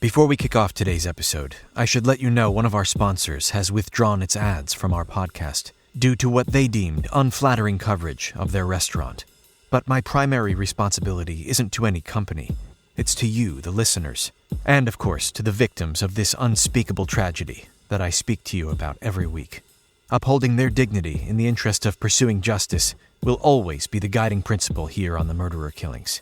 Before we kick off today's episode, I should let you know one of our sponsors has withdrawn its ads from our podcast due to what they deemed unflattering coverage of their restaurant. But my primary responsibility isn't to any company. It's to you, the listeners, and of course to the victims of this unspeakable tragedy that I speak to you about every week. Upholding their dignity in the interest of pursuing justice will always be the guiding principle here on the Murderer Killings.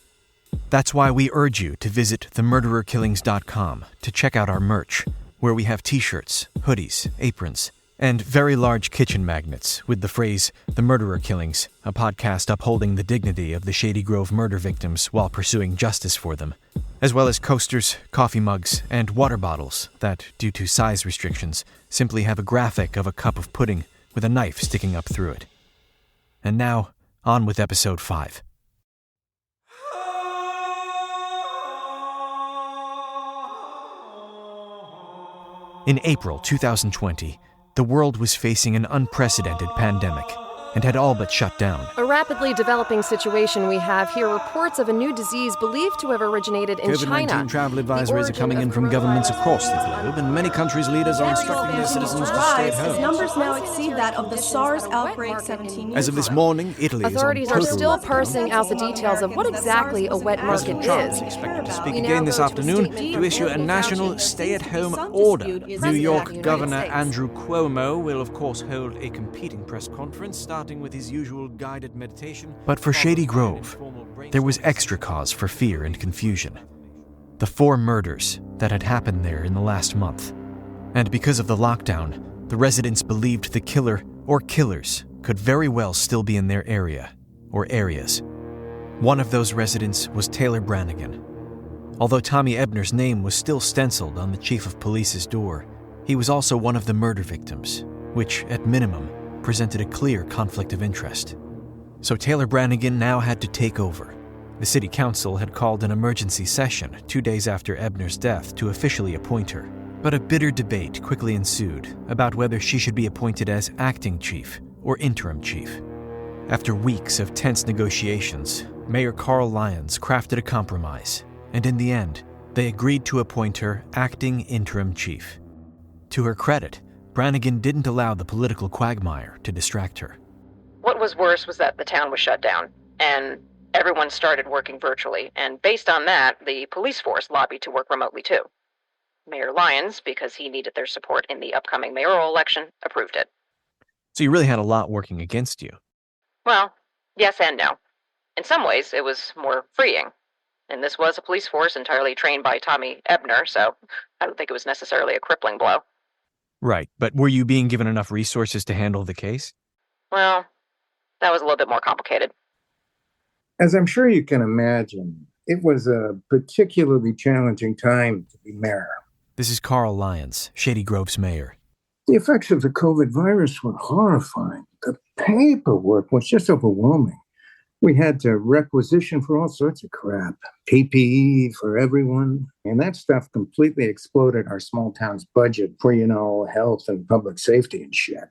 That's why we urge you to visit themurdererkillings.com to check out our merch, where we have t-shirts, hoodies, aprons, and very large kitchen magnets with the phrase, The Murderer Killings, a podcast upholding the dignity of the Shady Grove murder victims while pursuing justice for them, as well as coasters, coffee mugs, and water bottles that, due to size restrictions, simply have a graphic of a cup of pudding with a knife sticking up through it. And now, on with episode 5. In April 2020, the world was facing an unprecedented pandemic and had all but shut down. A rapidly developing situation we have here reports of a new disease believed to have originated in China. COVID-19 travel advisories are coming in from governments across the globe, and many countries' leaders are instructing their citizens to stay at home. Numbers now exceed that of the SARS outbreak 17 years As of this morning, Italy Authorities is on are total still lockdown. parsing out the details of what exactly a wet market President Trump is is. expected to speak We now again this go to a afternoon statement to issue a from national Fauci. stay-at-home Some order. dispute is New President York of the United Governor States. Andrew Cuomo will, of course, hold a competing press conference, starting with his usual guided meditation. But for Shady Grove, there was extra cause for fear and confusion. The 4 murders that had happened there in the last month. And because of the lockdown, the residents believed the killer or killers could very well still be in their area or areas. One of those residents was Taylor Branigan. Although Tommy Ebner's name was still stenciled on the chief of police's door, he was also one of the murder victims, which, at minimum, presented a clear conflict of interest. So Taylor Branigan now had to take over. The city council had called an emergency session 2 days after Ebner's death to officially appoint her. But a bitter debate quickly ensued about whether she should be appointed as acting chief or interim chief. After weeks of tense negotiations, Mayor Carl Lyons crafted a compromise, and in the end, they agreed to appoint her acting interim chief. To her credit, Branigan didn't allow the political quagmire to distract her. What was worse was that the town was shut down, and everyone started working virtually, and based on that, the police force lobbied to work remotely too. Mayor Lyons, because he needed their support in the upcoming mayoral election, approved it. So you really had a lot working against you. Well, yes and no. In some ways, it was more freeing. And this was a police force entirely trained by Tommy Ebner, so I don't think it was necessarily a crippling blow. Right, but were you being given enough resources to handle the case? Well, that was a little bit more complicated. As I'm sure you can imagine, it was a particularly challenging time to be mayor. This is Carl Lyons, Shady Grove's mayor. The effects of the COVID virus were horrifying. The paperwork was just overwhelming. We had to requisition for all sorts of crap, PPE for everyone, and that stuff completely exploded our small town's budget for, health and public safety and shit.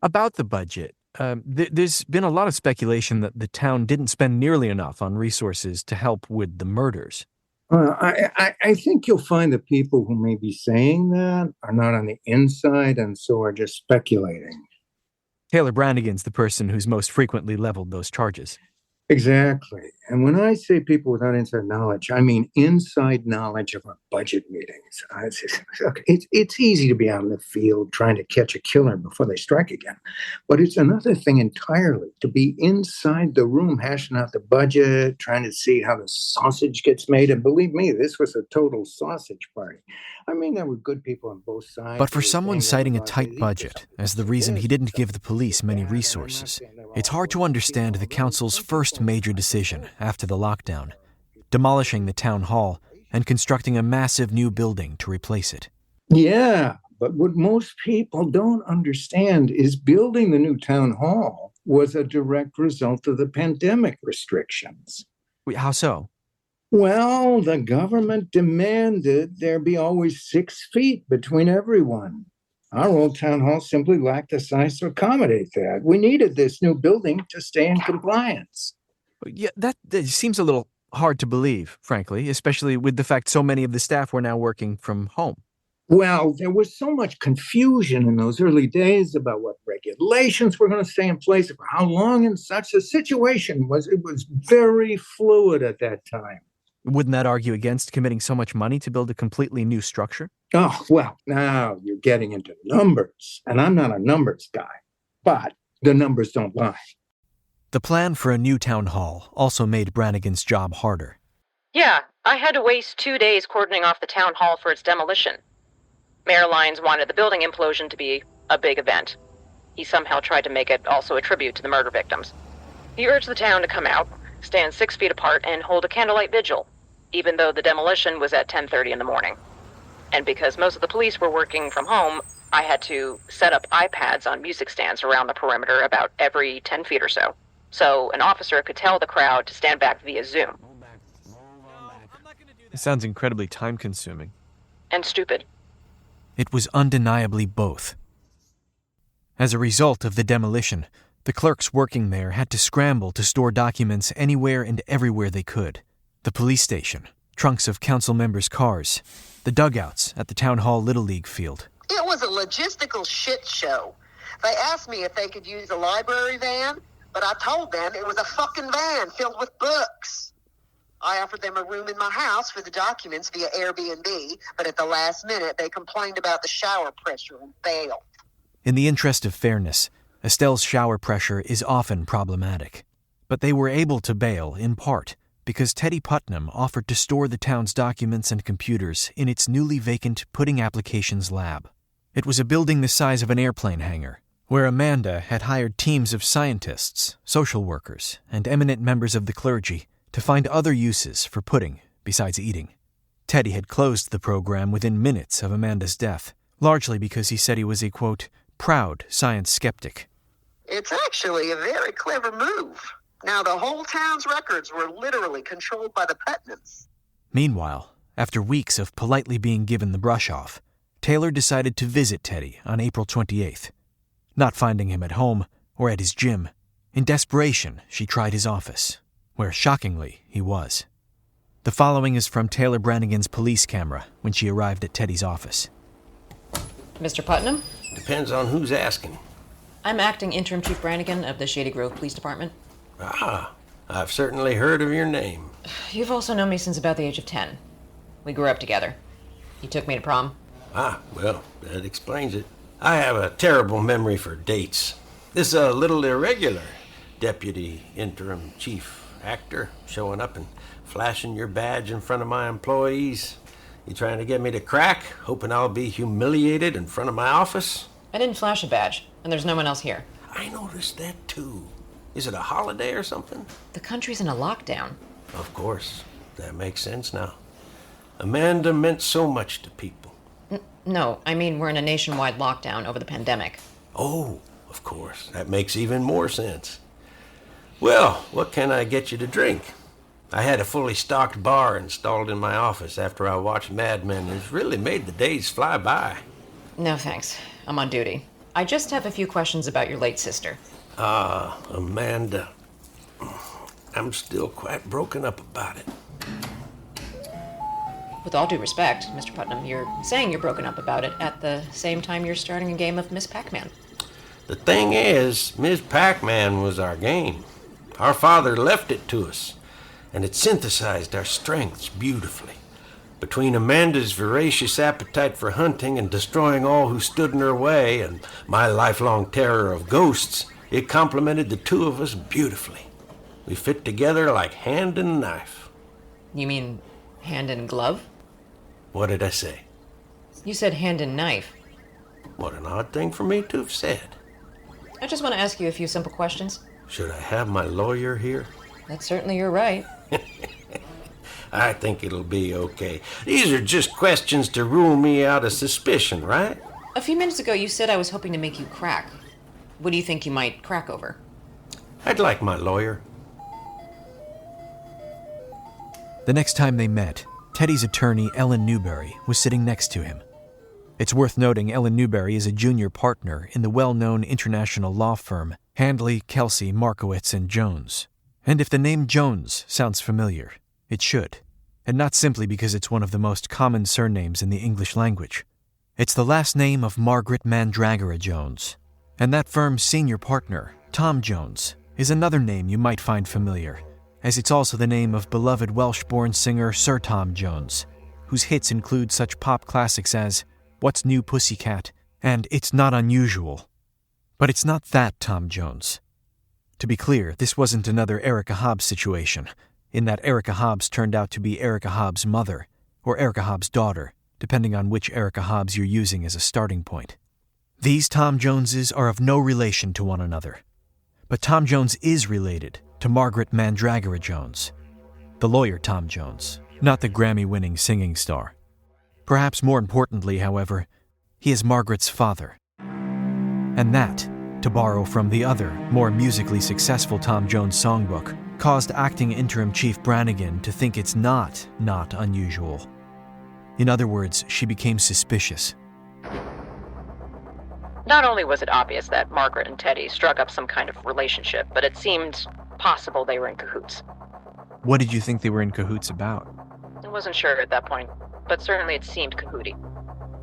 About the budget, there's been a lot of speculation that the town didn't spend nearly enough on resources to help with the murders. I think you'll find the people who may be saying that are not on the inside and so are just speculating. Taylor Branigan's the person who's most frequently leveled those charges. Exactly. And when I say people without inside knowledge, I mean inside knowledge of our budget meetings. It's easy to be out in the field trying to catch a killer before they strike again. But it's another thing entirely to be inside the room hashing out the budget, trying to see how the sausage gets made. And believe me, this was a total sausage party. I mean, there were good people on both sides. But for someone citing a tight budget as the reason he didn't give the police many resources, it's hard to understand the council's first major decision after the lockdown, demolishing the town hall and constructing a massive new building to replace it. Yeah, but what most people don't understand is building the new town hall was a direct result of the pandemic restrictions. Wait, how so? Well, the government demanded there be always 6 feet between everyone. Our old town hall simply lacked the size to accommodate that. We needed this new building to stay in compliance. Yeah, that seems a little hard to believe, frankly, especially with the fact so many of the staff were now working from home. Well, there was so much confusion in those early days about what regulations were going to stay in place, for how long, and such. The situation was very fluid at that time. Wouldn't that argue against committing so much money to build a completely new structure? Oh, well, now you're getting into numbers, and I'm not a numbers guy, but the numbers don't lie. The plan for a new town hall also made Branigan's job harder. Yeah, I had to waste 2 days cordoning off the town hall for its demolition. Mayor Lyons wanted the building implosion to be a big event. He somehow tried to make it also a tribute to the murder victims. He urged the town to come out, stand 6 feet apart, and hold a candlelight vigil, even though the demolition was at 10:30 in the morning. And because most of the police were working from home, I had to set up iPads on music stands around the perimeter about every 10 feet or so an officer could tell the crowd to stand back via Zoom. It sounds incredibly time-consuming. And stupid. It was undeniably both. As a result of the demolition, the clerks working there had to scramble to store documents anywhere and everywhere they could. The police station, trunks of council members' cars, the dugouts at the Town Hall Little League field. It was a logistical shit show. They asked me if they could use a library van, but I told them it was a fucking van filled with books. I offered them a room in my house for the documents via Airbnb, but at the last minute they complained about the shower pressure and bailed. In the interest of fairness, Estelle's shower pressure is often problematic. But they were able to bail, in part, because Teddy Putnam offered to store the town's documents and computers in its newly vacant Pudding Applications lab. It was a building the size of an airplane hangar, where Amanda had hired teams of scientists, social workers, and eminent members of the clergy to find other uses for pudding besides eating. Teddy had closed the program within minutes of Amanda's death, largely because he said he was a, quote, proud science skeptic. It's actually a very clever move. Now the whole town's records were literally controlled by the Putnams. Meanwhile, after weeks of politely being given the brush off, Taylor decided to visit Teddy on April 28th. Not finding him at home or at his gym, in desperation, she tried his office, where, shockingly, he was. The following is from Taylor Branigan's police camera when she arrived at Teddy's office. Mr. Putnam? Depends on who's asking. I'm acting Interim Chief Branigan of the Shady Grove Police Department. Ah, I've certainly heard of your name. You've also known me since about the age of 10. We grew up together. You took me to prom. Ah, well, that explains it. I have a terrible memory for dates. This is a little irregular. Deputy Interim Chief Actor showing up and flashing your badge in front of my employees. You trying to get me to crack, hoping I'll be humiliated in front of my office? I didn't flash a badge, and there's no one else here. I noticed that too. Is it a holiday or something? The country's in a lockdown. Of course. That makes sense now. Amanda meant so much to people. No, I mean we're in a nationwide lockdown over the pandemic. Oh, of course. That makes even more sense. Well, what can I get you to drink? I had a fully stocked bar installed in my office after I watched Mad Men. It's really made the days fly by. No thanks. I'm on duty. I just have a few questions about your late sister. Amanda. I'm still quite broken up about it. With all due respect, Mr. Putnam, you're saying you're broken up about it at the same time you're starting a game of Miss Pac-Man. The thing is, Miss Pac-Man was our game. Our father left it to us, and it synthesized our strengths beautifully. Between Amanda's voracious appetite for hunting and destroying all who stood in her way, and my lifelong terror of ghosts, it complemented the two of us beautifully. We fit together like hand and knife. You mean hand and glove? What did I say? You said hand and knife. What an odd thing for me to have said. I just want to ask you a few simple questions. Should I have my lawyer here? That's certainly your right. I think it'll be okay. These are just questions to rule me out of suspicion, right? A few minutes ago you said I was hoping to make you crack. What do you think you might crack over? I'd like my lawyer. The next time they met, Teddy's attorney, Ellen Newberry, was sitting next to him. It's worth noting Ellen Newberry is a junior partner in the well-known international law firm Handley, Kelsey, Markowitz & Jones. And if the name Jones sounds familiar, It should, and not simply because it's one of the most common surnames in the English language. It's the last name of Margaret Mandragora-Jones, and that firm's senior partner, Tom Jones, is another name you might find familiar, as it's also the name of beloved Welsh-born singer Sir Tom Jones, whose hits include such pop classics as What's New Pussycat and It's Not Unusual. But it's not that Tom Jones. To be clear, this wasn't another Erica Hobbs situation, in that Erica Hobbs turned out to be Erica Hobbs' mother, or Erica Hobbs' daughter, depending on which Erica Hobbs you're using as a starting point. These Tom Joneses are of no relation to one another. But Tom Jones is related to Margaret Mandragora-Jones, the lawyer Tom Jones, not the Grammy-winning singing star. Perhaps more importantly, however, he is Margaret's father. And that, to borrow from the other, more musically successful Tom Jones songbook, caused acting interim chief Branigan to think it's not unusual. In other words, she became suspicious. Not only was it obvious that Margaret and Teddy struck up some kind of relationship, but it seemed possible they were in cahoots. What did you think they were in cahoots about? I wasn't sure at that point, but certainly it seemed cahooty.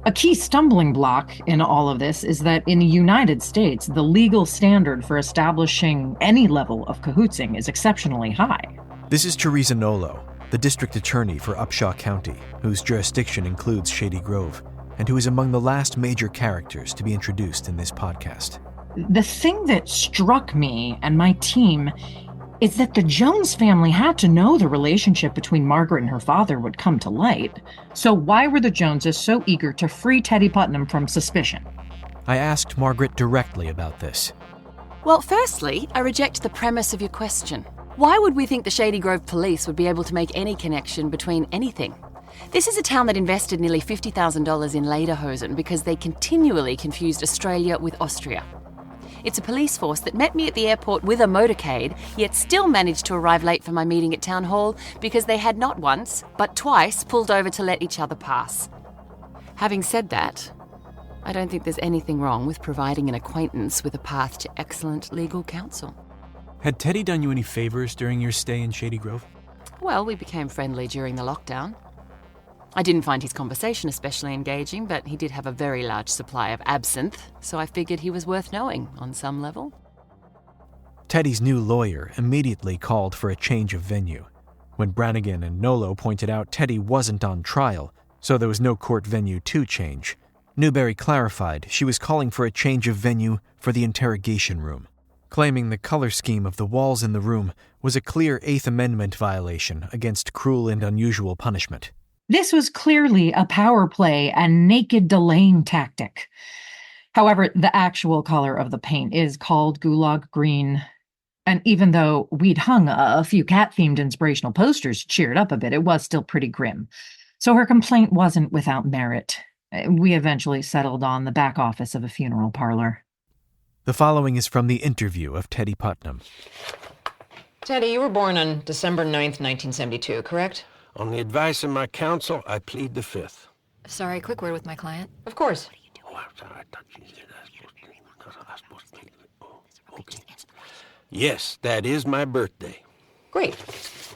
A key stumbling block in all of this is that in the United States, the legal standard for establishing any level of cahootsing is exceptionally high. This is Teresa Nolo, the district attorney for Upshur County, whose jurisdiction includes Shady Grove, and who is among the last major characters to be introduced in this podcast. The thing that struck me and my team is that the Jones family had to know the relationship between Margaret and her father would come to light. So why were the Joneses so eager to free Teddy Putnam from suspicion? I asked Margaret directly about this. Well, firstly, I reject the premise of your question. Why would we think the Shady Grove police would be able to make any connection between anything? This is a town that invested nearly $50,000 in Lederhosen because they continually confused Australia with Austria. It's a police force that met me at the airport with a motorcade, yet still managed to arrive late for my meeting at Town Hall because they had not once, but twice pulled over to let each other pass. Having said that, I don't think there's anything wrong with providing an acquaintance with a path to excellent legal counsel. Had Teddy done you any favors during your stay in Shady Grove? Well, we became friendly during the lockdown. I didn't find his conversation especially engaging, but he did have a very large supply of absinthe, so I figured he was worth knowing on some level. Teddy's new lawyer immediately called for a change of venue. When Branigan and Nolo pointed out Teddy wasn't on trial, so there was no court venue to change, Newberry clarified she was calling for a change of venue for the interrogation room, claiming the color scheme of the walls in the room was a clear Eighth Amendment violation against cruel and unusual punishment. This was clearly a power play and naked delaying tactic. However, the actual color of the paint is called Gulag Green. And even though we'd hung a few cat-themed inspirational posters to cheer it up a bit, it was still pretty grim. So her complaint wasn't without merit. We eventually settled on the back office of a funeral parlor. The following is from the interview of Teddy Putnam. Teddy, you were born on December 9th, 1972, correct? On the advice of my counsel, I plead the fifth. Sorry, quick word with my client. Of course. Oh, I'm sorry. I thought you said I was supposed to be. Oh, okay. Yes, that is my birthday. Great.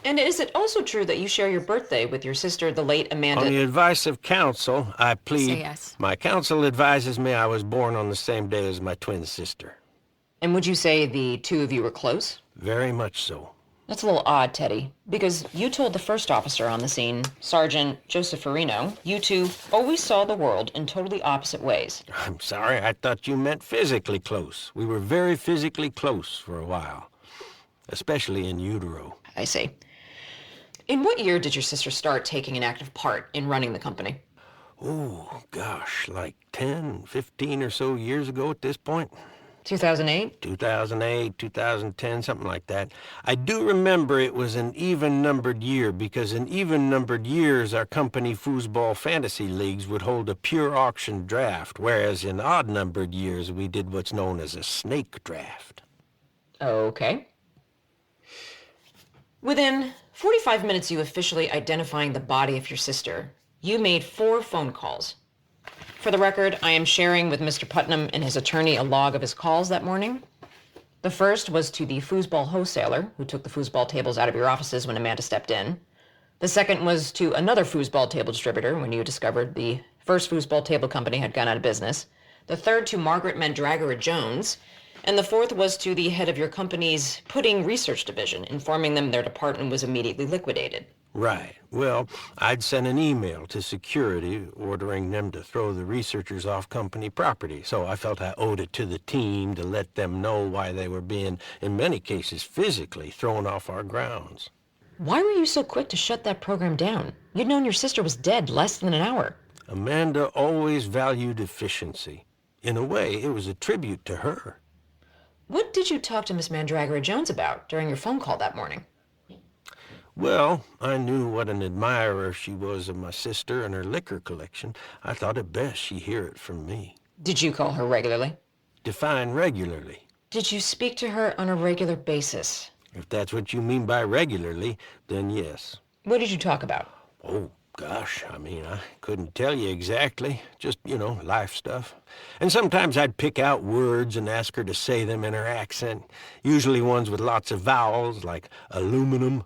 And is it also true that you share your birthday with your sister, the late Amanda? On the advice of counsel, I plead. Say yes. My counsel advises me I was born on the same day as my twin sister. And would you say the two of you were close? Very much so. That's a little odd, Teddy, because you told the first officer on the scene, Sergeant Joseph Farino, you two always saw the world in totally opposite ways. I'm sorry, I thought you meant physically close. We were very physically close for a while, especially in utero. I see. In what year did your sister start taking an active part in running the company? Oh, gosh, like 10, 15 or so years ago at this point. 2008? 2008, 2010, something like that. I do remember it was an even-numbered year because in even-numbered years our company foosball fantasy leagues would hold a pure auction draft, whereas in odd-numbered years we did what's known as a snake draft. Okay. Within 45 minutes of you officially identifying the body of your sister, you made 4 phone calls. For the record, I am sharing with Mr. Putnam and his attorney a log of his calls that morning. The first was to the foosball wholesaler, who took the foosball tables out of your offices when Amanda stepped in. The second was to another foosball table distributor when you discovered the first foosball table company had gone out of business. The third to Margaret Mandragora-Jones. And the fourth was to the head of your company's pudding research division, informing them their department was immediately liquidated. Right. Well, I'd sent an email to security ordering them to throw the researchers off company property, so I felt I owed it to the team to let them know why they were being, in many cases, physically thrown off our grounds. Why were you so quick to shut that program down? You'd known your sister was dead less than an hour. Amanda always valued efficiency. In a way, it was a tribute to her. What did you talk to Miss Mandragora-Jones about during your phone call that morning? Well, I knew what an admirer she was of my sister and her liquor collection. I thought it best she hear it from me. Did you call her regularly? Define regularly. Did you speak to her on a regular basis? If that's what you mean by regularly, then yes. What did you talk about? Oh, gosh, I couldn't tell you exactly. Just, life stuff. And sometimes I'd pick out words and ask her to say them in her accent, usually ones with lots of vowels, like aluminum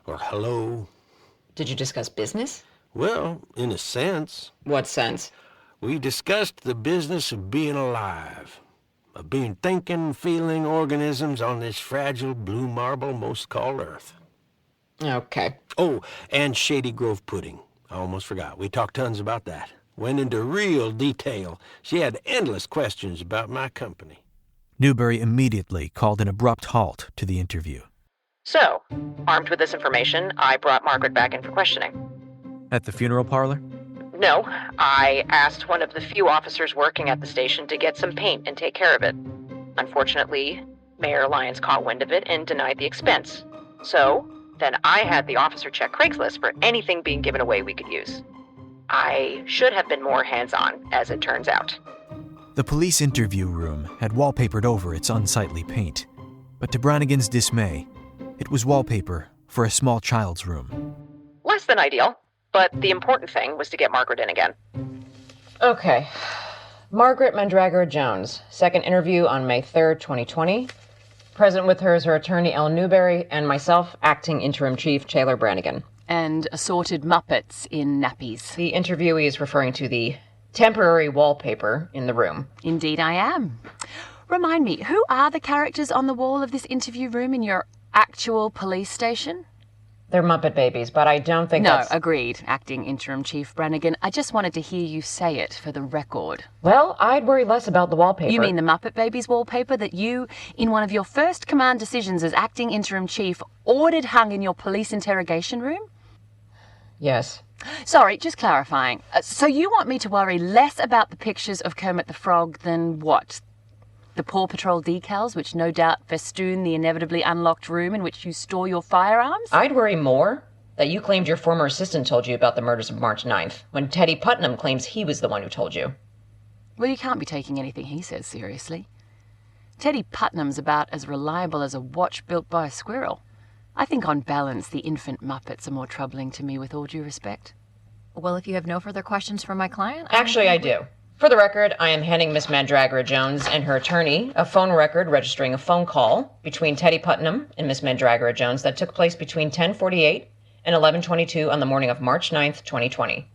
or hello. Did you discuss business? Well, in a sense. What sense? We discussed the business of being alive, of being thinking, feeling organisms on this fragile blue marble most called Earth. Okay. Oh, and Shady Grove pudding. I almost forgot. We talked tons about that. Went into real detail. She had endless questions about my company. Newberry immediately called an abrupt halt to the interview. So, armed with this information, I brought Margaret back in for questioning. At the funeral parlor? No, I asked one of the few officers working at the station to get some paint and take care of it. Unfortunately, Mayor Lyons caught wind of it and denied the expense. So, then I had the officer check Craigslist for anything being given away we could use. I should have been more hands-on, as it turns out. The police interview room had wallpapered over its unsightly paint, but to Branigan's dismay, it was wallpaper for a small child's room. Less than ideal, but the important thing was to get Margaret in again. Okay. Margaret Mandragora-Jones, second interview on May 3rd, 2020. Present with her is her attorney, Ellen Newberry, and myself, acting interim chief, Taylor Branigan. And assorted Muppets in nappies. The interviewee is referring to the temporary wallpaper in the room. Indeed I am. Remind me, who are the characters on the wall of this interview room in your actual police station? They're Muppet babies, but I don't think No, agreed, acting interim chief Branigan. I just wanted to hear you say it for the record. Well, I'd worry less about the wallpaper. You mean the Muppet Babies wallpaper that you, in one of your first command decisions as acting interim chief, ordered hung in your police interrogation room? Yes. Sorry, just clarifying. So you want me to worry less about the pictures of Kermit the Frog than what? The Paw Patrol decals, which no doubt festoon the inevitably unlocked room in which you store your firearms? I'd worry more that you claimed your former assistant told you about the murders of March 9th, when Teddy Putnam claims he was the one who told you. Well, you can't be taking anything he says seriously. Teddy Putnam's about as reliable as a watch built by a squirrel. I think on balance, the infant Muppets are more troubling to me, with all due respect. Well, if you have no further questions for my client... Actually, I do. For the record, I am handing Miss Mandragora-Jones and her attorney a phone record registering a phone call between Teddy Putnam and Miss Mandragora-Jones that took place between 10:48 and 11:22 on the morning of March 9th, 2020.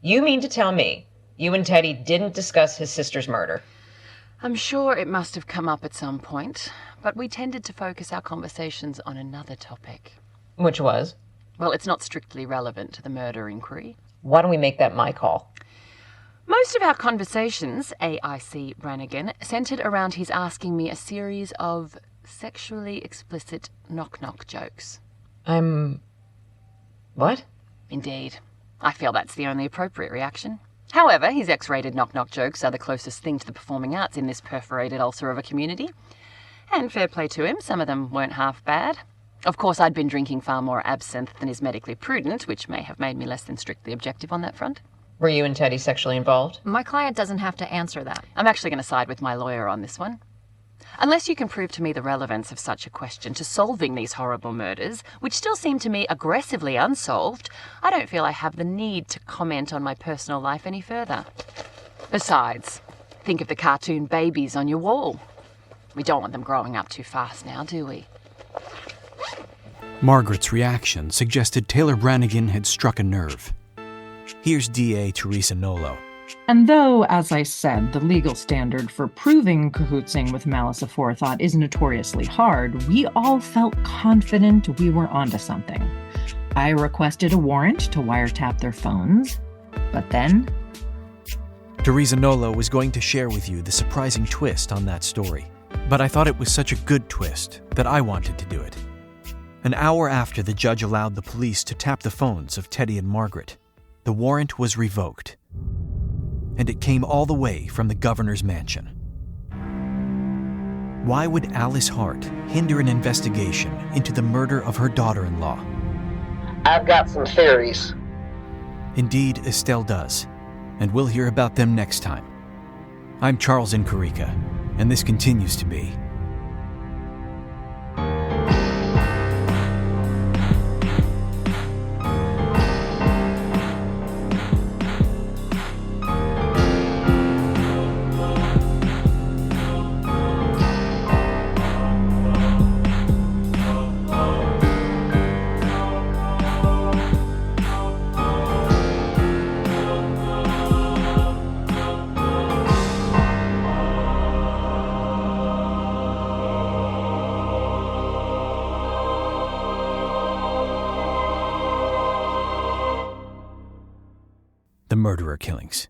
You mean to tell me you and Teddy didn't discuss his sister's murder? I'm sure it must have come up at some point, but we tended to focus our conversations on another topic. Which was? Well, it's not strictly relevant to the murder inquiry. Why don't we make that my call? Most of our conversations, AIC Branigan, centered around his asking me a series of sexually explicit knock-knock jokes. What? Indeed. I feel that's the only appropriate reaction. However, his X-rated knock-knock jokes are the closest thing to the performing arts in this perforated ulcer of a community. And fair play to him, some of them weren't half bad. Of course, I'd been drinking far more absinthe than is medically prudent, which may have made me less than strictly objective on that front. Were you and Teddy sexually involved? My client doesn't have to answer that. I'm actually going to side with my lawyer on this one. Unless you can prove to me the relevance of such a question to solving these horrible murders, which still seem to me aggressively unsolved, I don't feel I have the need to comment on my personal life any further. Besides, think of the cartoon babies on your wall. We don't want them growing up too fast now, do we? Margaret's reaction suggested Taylor Branigan had struck a nerve. Here's DA Teresa Nolo. And though, as I said, the legal standard for proving cahootsing with malice aforethought is notoriously hard, we all felt confident we were onto something. I requested a warrant to wiretap their phones, but then... Teresa Nolo was going to share with you the surprising twist on that story, but I thought it was such a good twist that I wanted to do it. An hour after the judge allowed the police to tap the phones of Teddy and Margaret, the warrant was revoked. And it came all the way from the governor's mansion. Why would Alice Hart hinder an investigation into the murder of her daughter-in-law? I've got some theories. Indeed, Estelle does, and we'll hear about them next time. I'm Charles Incarica, and this continues to be The Murderer Killings.